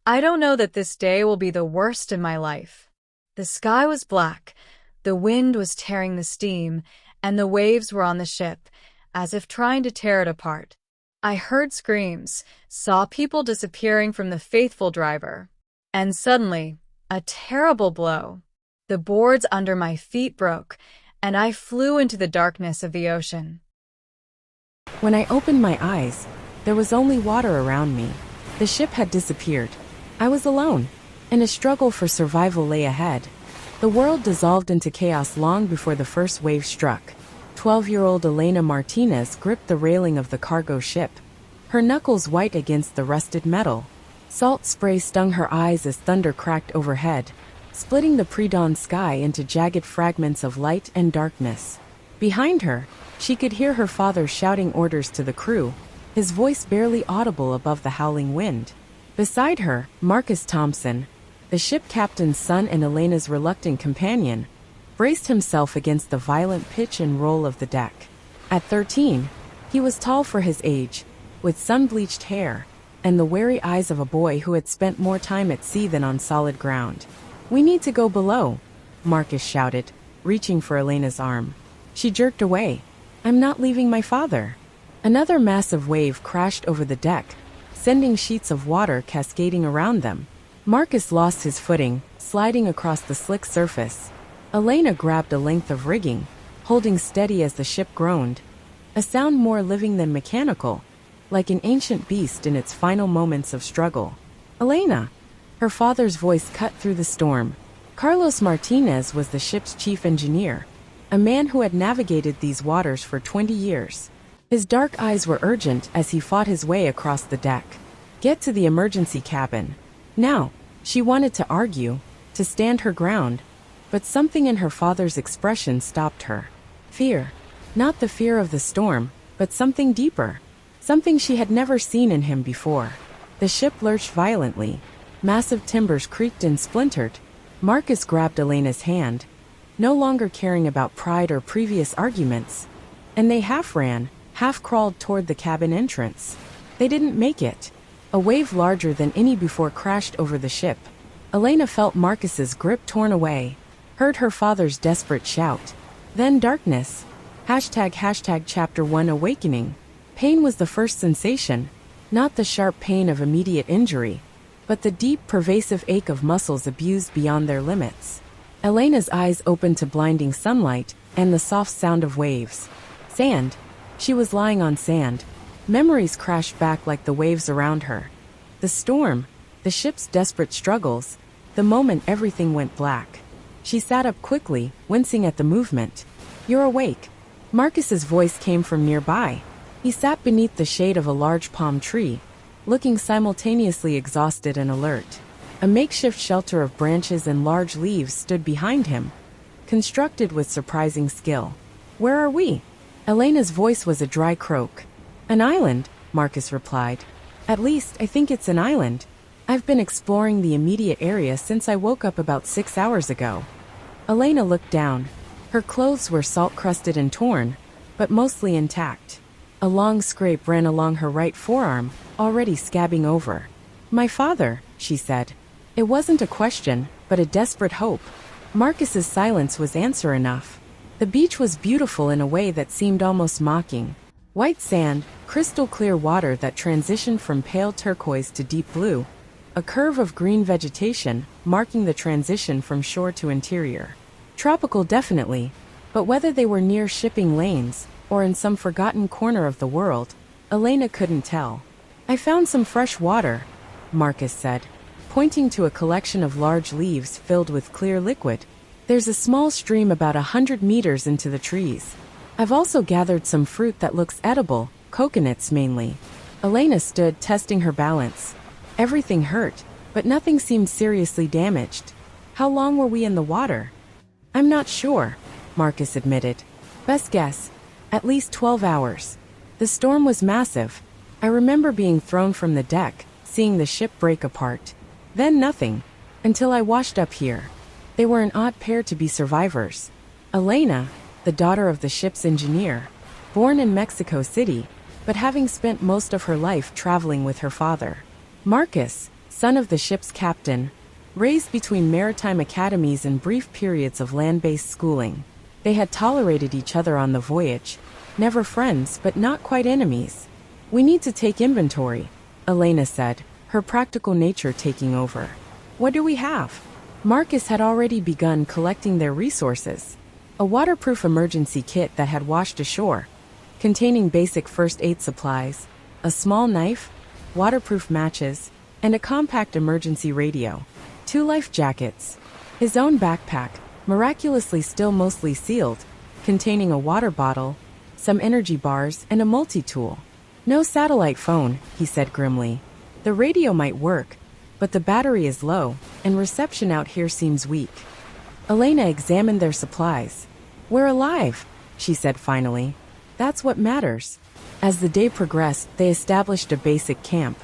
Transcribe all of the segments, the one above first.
I don't know that this day will be the worst in my life. The sky was black, the wind was tearing the steam, and the waves were on the ship, as if trying to tear it apart. I heard screams, saw people disappearing from the faithful driver, and suddenly, a terrible blow. The boards under my feet broke, and I flew into the darkness of the ocean. When I opened my eyes, there was only water around me. The ship had disappeared. I was alone, and a struggle for survival lay ahead. The world dissolved into chaos long before the first wave struck. 12-year-old Elena Martinez gripped the railing of the cargo ship, her knuckles white against the rusted metal. Salt spray stung her eyes as thunder cracked overhead, splitting the pre-dawn sky into jagged fragments of light and darkness. Behind her, she could hear her father shouting orders to the crew, his voice barely audible above the howling wind. Beside her, Marcus Thompson, the ship captain's son and Elena's reluctant companion, braced himself against the violent pitch and roll of the deck. At 13, he was tall for his age, with sun-bleached hair, and the wary eyes of a boy who had spent more time at sea than on solid ground. "We need to go below," Marcus shouted, reaching for Elena's arm. She jerked away. "I'm not leaving my father." Another massive wave crashed over the deck, sending sheets of water cascading around them. Marcus lost his footing, sliding across the slick surface. Elena grabbed a length of rigging, holding steady as the ship groaned, a sound more living than mechanical, like an ancient beast in its final moments of struggle. "Elena!" Her father's voice cut through the storm. Carlos Martinez was the ship's chief engineer, a man who had navigated these waters for 20 years. His dark eyes were urgent as he fought his way across the deck. "Get to the emergency cabin. Now." She wanted to argue, to stand her ground, but something in her father's expression stopped her. Fear. Not the fear of the storm, but something deeper. Something she had never seen in him before. The ship lurched violently. Massive timbers creaked and splintered. Marcus grabbed Elena's hand, no longer caring about pride or previous arguments, and they half ran, half crawled toward the cabin entrance. They didn't make it. A wave larger than any before crashed over the ship. Elena felt Marcus's grip torn away, heard her father's desperate shout. Then darkness. Hashtag Chapter 1 Awakening. Pain was the first sensation, not the sharp pain of immediate injury, but the deep, pervasive ache of muscles abused beyond their limits. Elena's eyes opened to blinding sunlight and the soft sound of waves. Sand. She was lying on sand. Memories crashed back like the waves around her. The storm, the ship's desperate struggles, the moment everything went black. She sat up quickly, wincing at the movement. "You're awake." Marcus's voice came from nearby. He sat beneath the shade of a large palm tree, looking simultaneously exhausted and alert. A makeshift shelter of branches and large leaves stood behind him, constructed with surprising skill. "Where are we?" Elena's voice was a dry croak. "An island," Marcus replied. "At least, I think it's an island. I've been exploring the immediate area since I woke up about 6 hours ago." Elena looked down. Her clothes were salt-crusted and torn, but mostly intact. A long scrape ran along her right forearm, already scabbing over. "My father," she said. It wasn't a question, but a desperate hope. Marcus's silence was answer enough. The beach was beautiful in a way that seemed almost mocking. White sand, crystal clear water that transitioned from pale turquoise to deep blue, a curve of green vegetation marking the transition from shore to interior. Tropical definitely, but whether they were near shipping lanes or in some forgotten corner of the world, Elena couldn't tell. "I found some fresh water," Marcus said, pointing to a collection of large leaves filled with clear liquid. "There's a small stream about 100 meters into the trees. I've also gathered some fruit that looks edible, coconuts mainly." Elena stood, testing her balance. Everything hurt, but nothing seemed seriously damaged. "How long were we in the water?" "I'm not sure," Marcus admitted. "Best guess, at least 12 hours. The storm was massive. I remember being thrown from the deck, seeing the ship break apart. Then nothing, until I washed up here." They were an odd pair to be survivors. Elena, the daughter of the ship's engineer, born in Mexico City, but having spent most of her life traveling with her father. Marcus, son of the ship's captain, raised between maritime academies and brief periods of land-based schooling. They had tolerated each other on the voyage, never friends but not quite enemies. "We need to take inventory," Elena said, her practical nature taking over. "What do we have?" Marcus had already begun collecting their resources. A waterproof emergency kit that had washed ashore, containing basic first aid supplies, a small knife, waterproof matches, and a compact emergency radio. 2 life jackets. His own backpack, miraculously still mostly sealed, containing a water bottle, some energy bars, and a multi-tool. "No satellite phone," he said grimly. "The radio might work, but the battery is low, and reception out here seems weak." Elena examined their supplies. "We're alive," she said finally. "That's what matters." As the day progressed, they established a basic camp.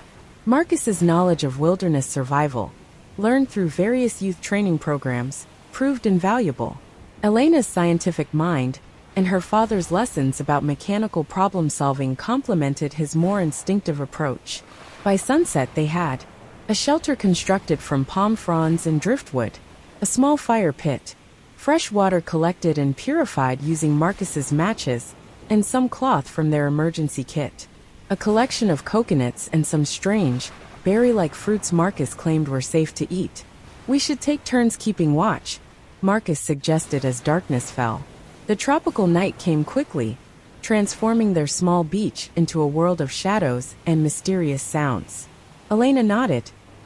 Marcus's knowledge of wilderness survival, learned through various youth training programs, proved invaluable. Elena's scientific mind and her father's lessons about mechanical problem-solving complemented his more instinctive approach. By sunset they had a shelter constructed from palm fronds and driftwood, a small fire pit, fresh water collected and purified using Marcus's matches, and some cloth from their emergency kit. A collection of coconuts and some strange, berry-like fruits Marcus claimed were safe to eat. "We should take turns keeping watch," Marcus suggested as darkness fell. The tropical night came quickly, transforming their small beach into a world of shadows and mysterious sounds. Elena nodded.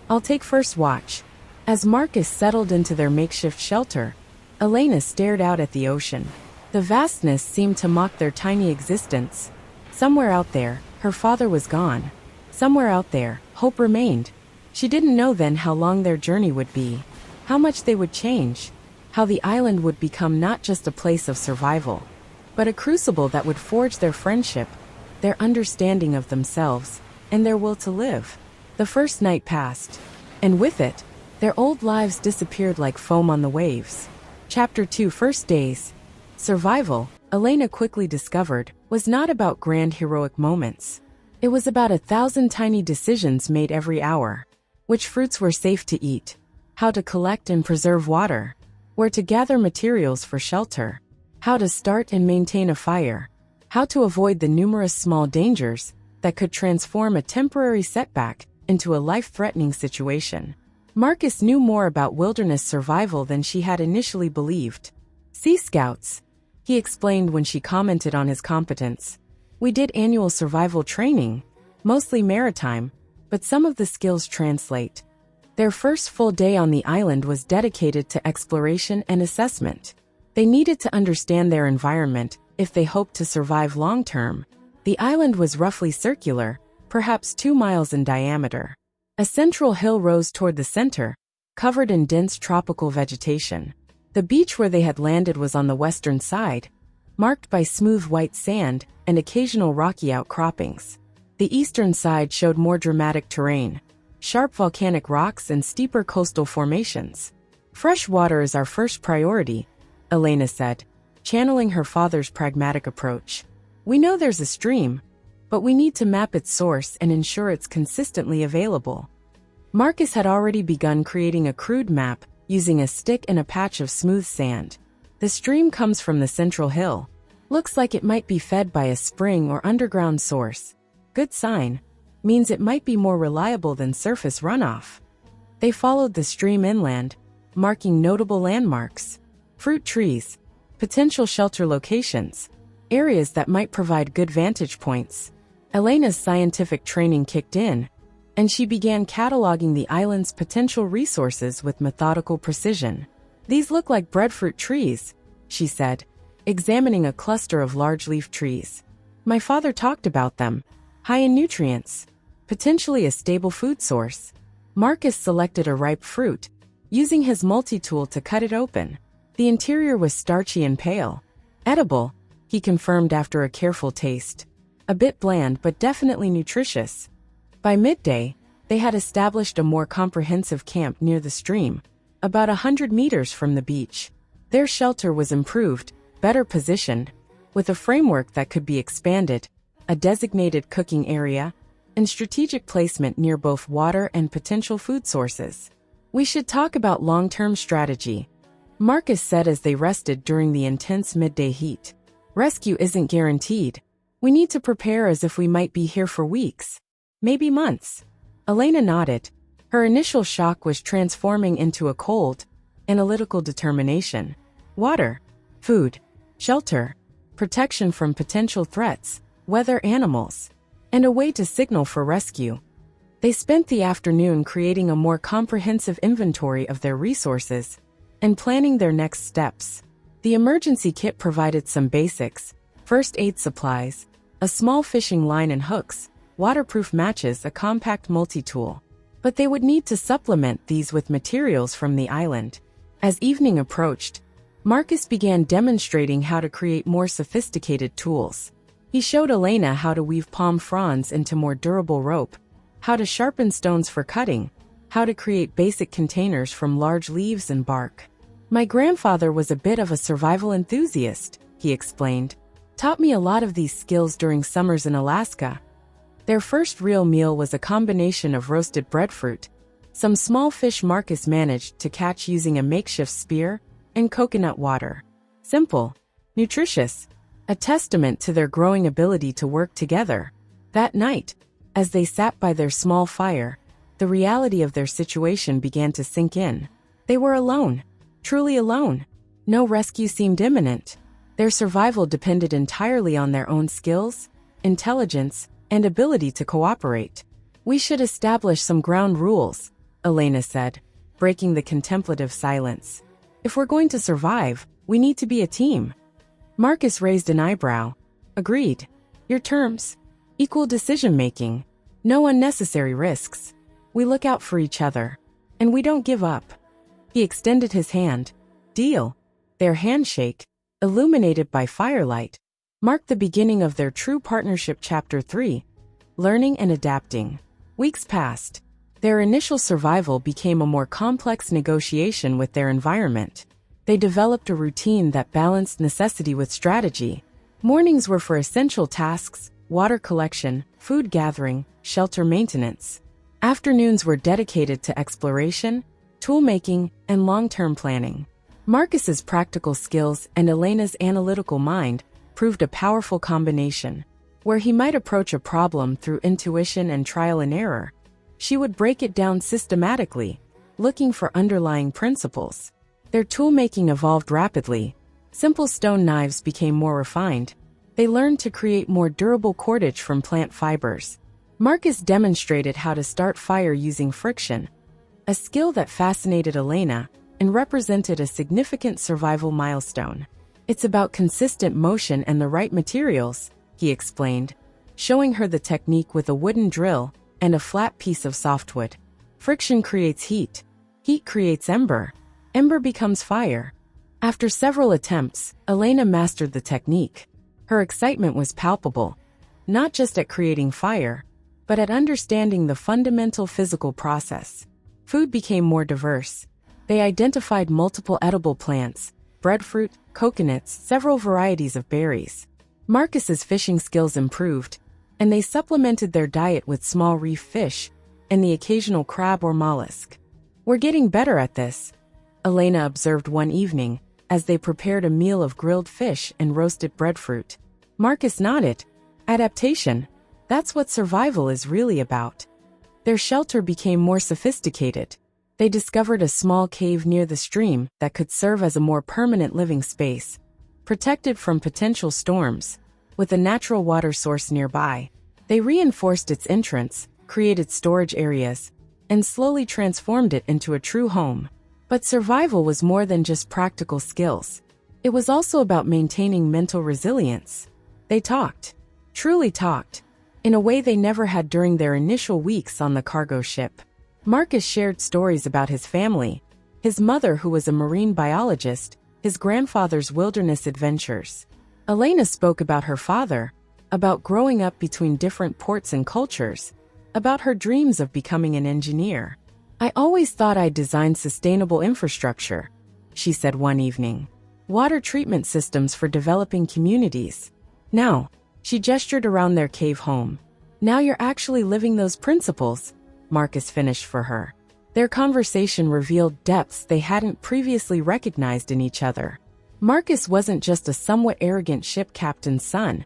"I'll take first watch." As Marcus settled into their makeshift shelter, Elena stared out at the ocean. The vastness seemed to mock their tiny existence. Somewhere out there, her father was gone. Somewhere out there, hope remained. She didn't know then how long their journey would be, how much they would change, how the island would become not just a place of survival, but a crucible that would forge their friendship, their understanding of themselves, and their will to live. The first night passed, and with it, their old lives disappeared like foam on the waves. Chapter 2: First Days. Survival, Elena quickly discovered, was not about grand heroic moments. It was about 1,000 tiny decisions made every hour. Which fruits were safe to eat, how to collect and preserve water, where to gather materials for shelter, how to start and maintain a fire, how to avoid the numerous small dangers that could transform a temporary setback into a life-threatening situation. Marcus knew more about wilderness survival than she had initially believed. "Sea Scouts," he explained when she commented on his competence. "We did annual survival training, mostly maritime, but some of the skills translate." Their first full day on the island was dedicated to exploration and assessment. They needed to understand their environment if they hoped to survive long-term. The island was roughly circular, perhaps 2 miles in diameter. A central hill rose toward the center, covered in dense tropical vegetation. The beach where they had landed was on the western side, marked by smooth white sand and occasional rocky outcroppings. The eastern side showed more dramatic terrain, sharp volcanic rocks and steeper coastal formations. "Fresh water is our first priority," Elena said, channeling her father's pragmatic approach. "We know there's a stream, but we need to map its source and ensure it's consistently available." Marcus had already begun creating a crude map using a stick and a patch of smooth sand. "The stream comes from the central hill. Looks like it might be fed by a spring or underground source. Good sign. Means it might be more reliable than surface runoff." They followed the stream inland, marking notable landmarks, fruit trees, potential shelter locations, areas that might provide good vantage points. Elena's scientific training kicked in, and she began cataloging the island's potential resources with methodical precision. "These look like breadfruit trees," she said, examining a cluster of large leaf trees. "My father talked about them. High in nutrients. Potentially a stable food source." Marcus selected a ripe fruit, using his multi-tool to cut it open. The interior was starchy and pale. "Edible," he confirmed after a careful taste. "A bit bland but definitely nutritious." By midday, they had established a more comprehensive camp near the stream, about 100 meters from the beach. Their shelter was improved, better positioned, with a framework that could be expanded, a designated cooking area, and strategic placement near both water and potential food sources. We should talk about long-term strategy, Marcus said as they rested during the intense midday heat. Rescue isn't guaranteed. We need to prepare as if we might be here for weeks, maybe months. Elena nodded. Her initial shock was transforming into a cold, analytical determination. Water, food, shelter, protection from potential threats, weather, animals, and a way to signal for rescue. They spent the afternoon creating a more comprehensive inventory of their resources and planning their next steps. The emergency kit provided some basics: first aid supplies, a small fishing line and hooks, waterproof matches, a compact multi-tool. But they would need to supplement these with materials from the island. As evening approached, Marcus began demonstrating how to create more sophisticated tools. He showed Elena how to weave palm fronds into more durable rope, how to sharpen stones for cutting, how to create basic containers from large leaves and bark. My grandfather was a bit of a survival enthusiast, he explained. Taught me a lot of these skills during summers in Alaska. Their first real meal was a combination of roasted breadfruit, some small fish Marcus managed to catch using a makeshift spear, and coconut water. Simple, nutritious, a testament to their growing ability to work together. That night, as they sat by their small fire, the reality of their situation began to sink in. They were alone, truly alone. No rescue seemed imminent. Their survival depended entirely on their own skills, intelligence, and ability to cooperate. We should establish some ground rules, Elena said, breaking the contemplative silence. If we're going to survive, we need to be a team. Marcus raised an eyebrow. Agreed. Your terms. Equal decision-making. No unnecessary risks. We look out for each other. And we don't give up. He extended his hand. Deal. Their handshake, illuminated by firelight, marked the beginning of their true partnership. Chapter 3. Learning and adapting. Weeks passed. Their initial survival became a more complex negotiation with their environment. They developed a routine that balanced necessity with strategy. Mornings were for essential tasks: water collection, food gathering, shelter maintenance. Afternoons were dedicated to exploration, tool-making, and long-term planning. Marcus's practical skills and Elena's analytical mind proved a powerful combination. Where he might approach a problem through intuition and trial and error, she would break it down systematically, looking for underlying principles. Their tool-making evolved rapidly. Simple stone knives became more refined. They learned to create more durable cordage from plant fibers. Marcus demonstrated how to start fire using friction, a skill that fascinated Elena and represented a significant survival milestone. It's about consistent motion and the right materials, he explained, showing her the technique with a wooden drill and a flat piece of softwood. Friction creates heat. Heat creates ember. Ember becomes fire. After several attempts, Elena mastered the technique. Her excitement was palpable, not just at creating fire, but at understanding the fundamental physical process. Food became more diverse. They identified multiple edible plants, breadfruit, coconuts, several varieties of berries. Marcus's fishing skills improved, and they supplemented their diet with small reef fish and the occasional crab or mollusk. We're getting better at this, Elena observed one evening as they prepared a meal of grilled fish and roasted breadfruit. Marcus nodded. Adaptation. That's what survival is really about. Their shelter became more sophisticated. They discovered a small cave near the stream that could serve as a more permanent living space, protected from potential storms, with a natural water source nearby. They reinforced its entrance, created storage areas, and slowly transformed it into a true home. But survival was more than just practical skills. It was also about maintaining mental resilience. They talked, truly talked, in a way they never had during their initial weeks on the cargo ship. Marcus shared stories about his family, his mother who was a marine biologist, his grandfather's wilderness adventures. Elena spoke about her father, about growing up between different ports and cultures, about her dreams of becoming an engineer. I always thought I'd design sustainable infrastructure, she said one evening. Water treatment systems for developing communities. Now, she gestured around their cave home. Now you're actually living those principles, Marcus finished for her. Their conversation revealed depths they hadn't previously recognized in each other. Marcus wasn't just a somewhat arrogant ship captain's son.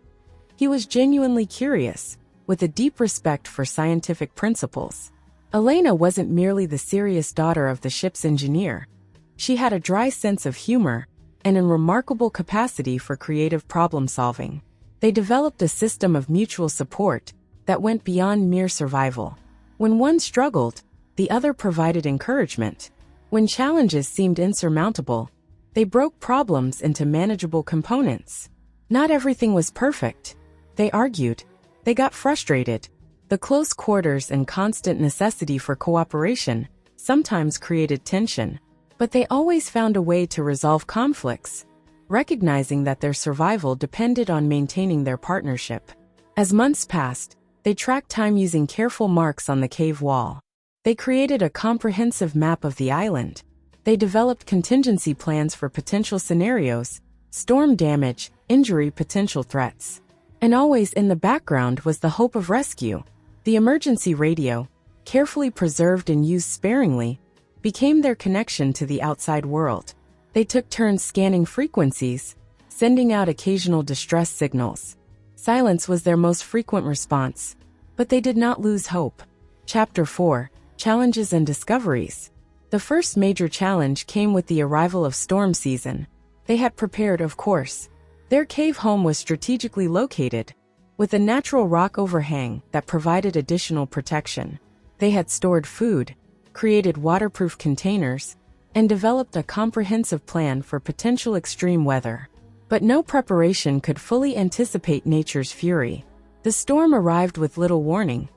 He was genuinely curious, with a deep respect for scientific principles. Elena wasn't merely the serious daughter of the ship's engineer. She had a dry sense of humor and a remarkable capacity for creative problem-solving. They developed a system of mutual support that went beyond mere survival. When one struggled, the other provided encouragement. When challenges seemed insurmountable, they broke problems into manageable components. Not everything was perfect. They argued. They got frustrated. The close quarters and constant necessity for cooperation sometimes created tension, but they always found a way to resolve conflicts, recognizing that their survival depended on maintaining their partnership. As months passed, they tracked time using careful marks on the cave wall. They created a comprehensive map of the island. They developed contingency plans for potential scenarios, storm damage, injury, potential threats. And always in the background was the hope of rescue. The emergency radio, carefully preserved and used sparingly, became their connection to the outside world. They took turns scanning frequencies, sending out occasional distress signals. Silence was their most frequent response, but they did not lose hope. Chapter 4: Challenges and Discoveries. The first major challenge came with the arrival of storm season. They had prepared, of course. Their cave home was strategically located, with a natural rock overhang that provided additional protection. They had stored food, created waterproof containers, and developed a comprehensive plan for potential extreme weather. But no preparation could fully anticipate nature's fury. The storm arrived with little warning,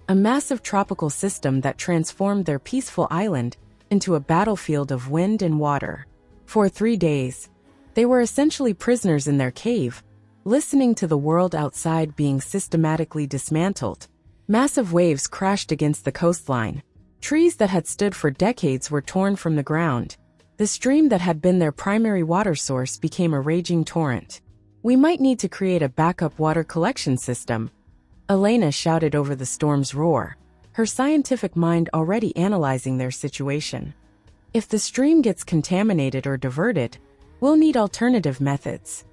a massive tropical system that transformed their peaceful island into a battlefield of wind and water. For 3 days, they were essentially prisoners in their cave, listening to the world outside being systematically dismantled. Massive waves crashed against the coastline. Trees that had stood for decades were torn from the ground. The stream that had been their primary water source became a raging torrent. "We might need to create a backup water collection system," Elena shouted over the storm's roar, her scientific mind already analyzing their situation. "If the stream gets contaminated or diverted, we'll need alternative methods."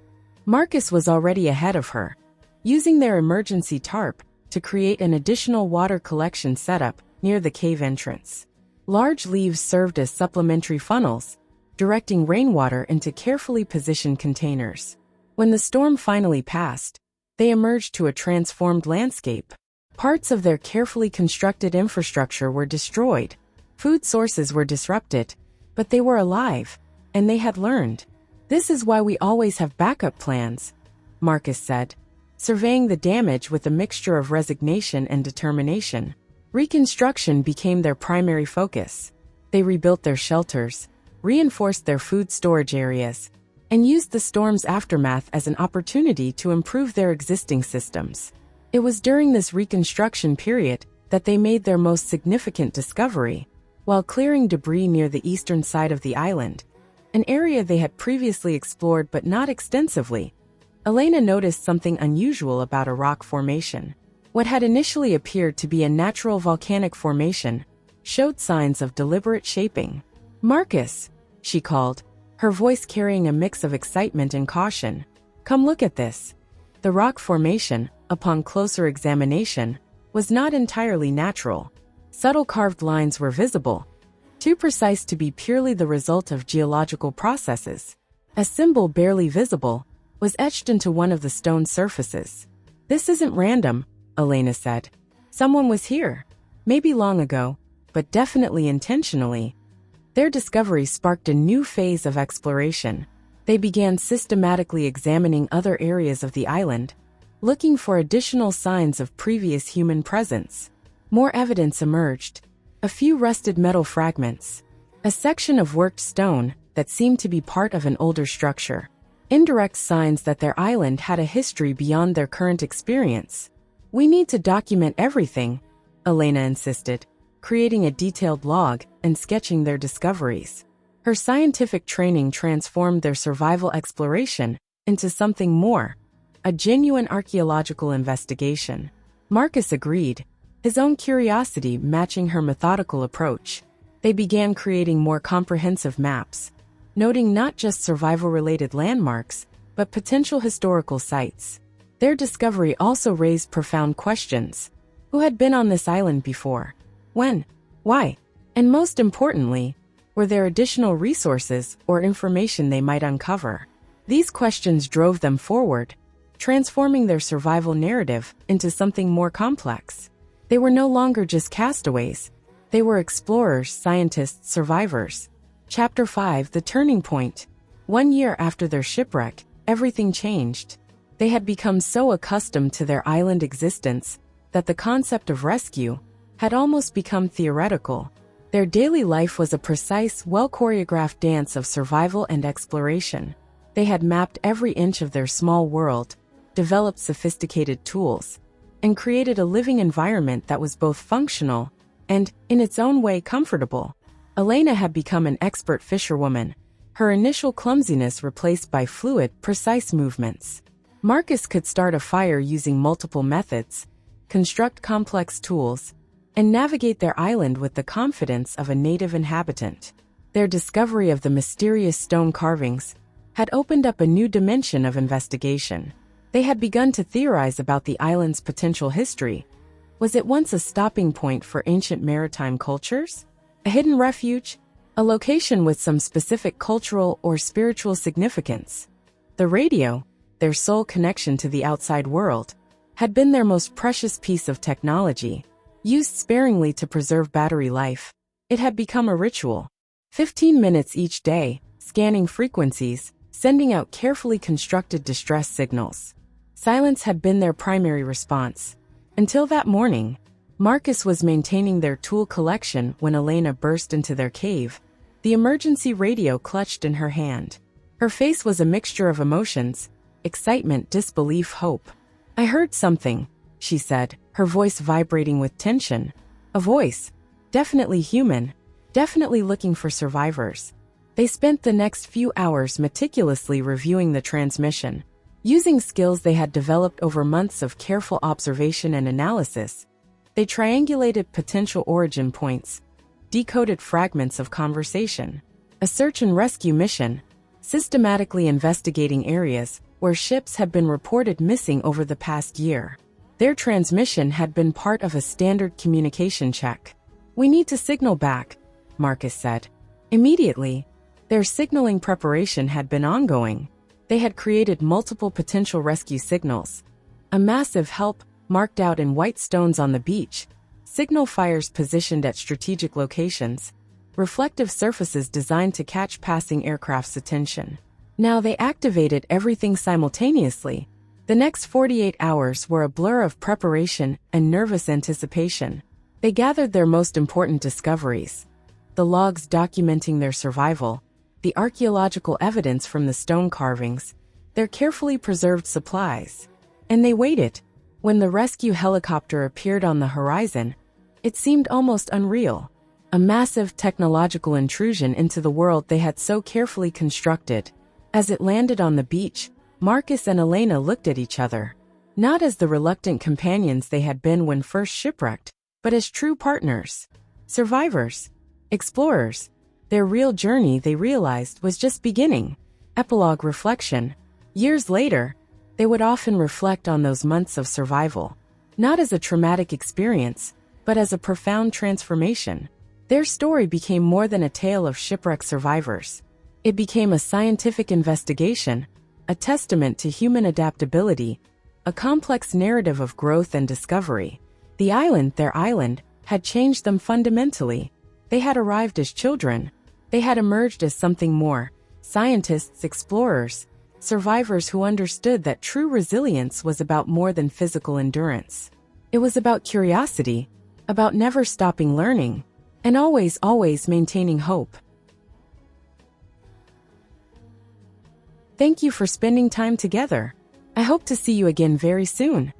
Marcus was already ahead of her, using their emergency tarp to create an additional water collection setup near the cave entrance. Large leaves served as supplementary funnels, directing rainwater into carefully positioned containers. When the storm finally passed, they emerged to a transformed landscape. Parts of their carefully constructed infrastructure were destroyed. Food sources were disrupted, but they were alive, and they had learned. "This is why we always have backup plans," Marcus said, surveying the damage with a mixture of resignation and determination. Reconstruction became their primary focus. They rebuilt their shelters, reinforced their food storage areas, and used the storm's aftermath as an opportunity to improve their existing systems. It was during this reconstruction period that they made their most significant discovery. While clearing debris near the eastern side of the island, an area they had previously explored but not extensively, Elena noticed something unusual about a rock formation. What had initially appeared to be a natural volcanic formation showed signs of deliberate shaping. "Marcus," she called, her voice carrying a mix of excitement and caution. "Come look at this." The rock formation, upon closer examination, was not entirely natural. Subtle carved lines were visible, too precise to be purely the result of geological processes. A symbol barely visible was etched into one of the stone surfaces. "This isn't random," Elena said. "Someone was here. Maybe long ago, but definitely intentionally." Their discovery sparked a new phase of exploration. They began systematically examining other areas of the island, looking for additional signs of previous human presence. More evidence emerged. A few rusted metal fragments. A section of worked stone that seemed to be part of an older structure. Indirect signs that their island had a history beyond their current experience. "We need to document everything," Elena insisted, creating a detailed log and sketching their discoveries. Her scientific training transformed their survival exploration into something more, a genuine archaeological investigation. Marcus agreed, his own curiosity matching her methodical approach. They began creating more comprehensive maps, noting not just survival-related landmarks, but potential historical sites. Their discovery also raised profound questions. Who had been on this island before? When? Why? And most importantly, were there additional resources or information they might uncover? These questions drove them forward, transforming their survival narrative into something more complex. They were no longer just castaways. They were explorers, scientists, survivors. Chapter 5: The Turning Point. 1 year after their shipwreck, everything changed. They had become so accustomed to their island existence that the concept of rescue had almost become theoretical. Their daily life was a precise, well-choreographed dance of survival and exploration. They had mapped every inch of their small world, developed sophisticated tools, and created a living environment that was both functional and, in its own way, comfortable. Elena had become an expert fisherwoman, her initial clumsiness replaced by fluid, precise movements. Marcus could start a fire using multiple methods, construct complex tools, and navigate their island with the confidence of a native inhabitant. Their discovery of the mysterious stone carvings had opened up a new dimension of investigation. They had begun to theorize about the island's potential history. Was it once a stopping point for ancient maritime cultures? A hidden refuge? A location with some specific cultural or spiritual significance? The radio, their sole connection to the outside world, had been their most precious piece of technology. Used sparingly to preserve battery life, it had become a ritual. 15 minutes each day, scanning frequencies, sending out carefully constructed distress signals. Silence had been their primary response. Until that morning, Marcus was maintaining their tool collection when Elena burst into their cave, the emergency radio clutched in her hand. Her face was a mixture of emotions: excitement, disbelief, hope. "I heard something," she said, her voice vibrating with tension. A voice. Definitely human. Definitely looking for survivors. They spent the next few hours meticulously reviewing the transmission. Using skills they had developed over months of careful observation and analysis, they triangulated potential origin points, decoded fragments of conversation. A search and rescue mission, systematically investigating areas where ships had been reported missing over the past year. Their transmission had been part of a standard communication check. "We need to signal back," Marcus said. Immediately, their signaling preparation had been ongoing. They had created multiple potential rescue signals. A massive help, marked out in white stones on the beach, signal fires positioned at strategic locations, reflective surfaces designed to catch passing aircraft's attention. Now they activated everything simultaneously. The next 48 hours were a blur of preparation and nervous anticipation. They gathered their most important discoveries: the logs documenting their survival, the archaeological evidence from the stone carvings, their carefully preserved supplies. And they waited. When the rescue helicopter appeared on the horizon, it seemed almost unreal. A massive technological intrusion into the world they had so carefully constructed. As it landed on the beach, Marcus and Elena looked at each other, not as the reluctant companions they had been when first shipwrecked, but as true partners, survivors, explorers. Their real journey, they realized, was just beginning. Epilogue reflection. Years later, they would often reflect on those months of survival, not as a traumatic experience, but as a profound transformation. Their story became more than a tale of shipwreck survivors. It became a scientific investigation, a testament to human adaptability, a complex narrative of growth and discovery. The island, their island, had changed them fundamentally. They had arrived as children. They had emerged as something more: scientists, explorers, survivors who understood that true resilience was about more than physical endurance. It was about curiosity, about never stopping learning, and always maintaining hope. Thank you for spending time together. I hope to see you again very soon.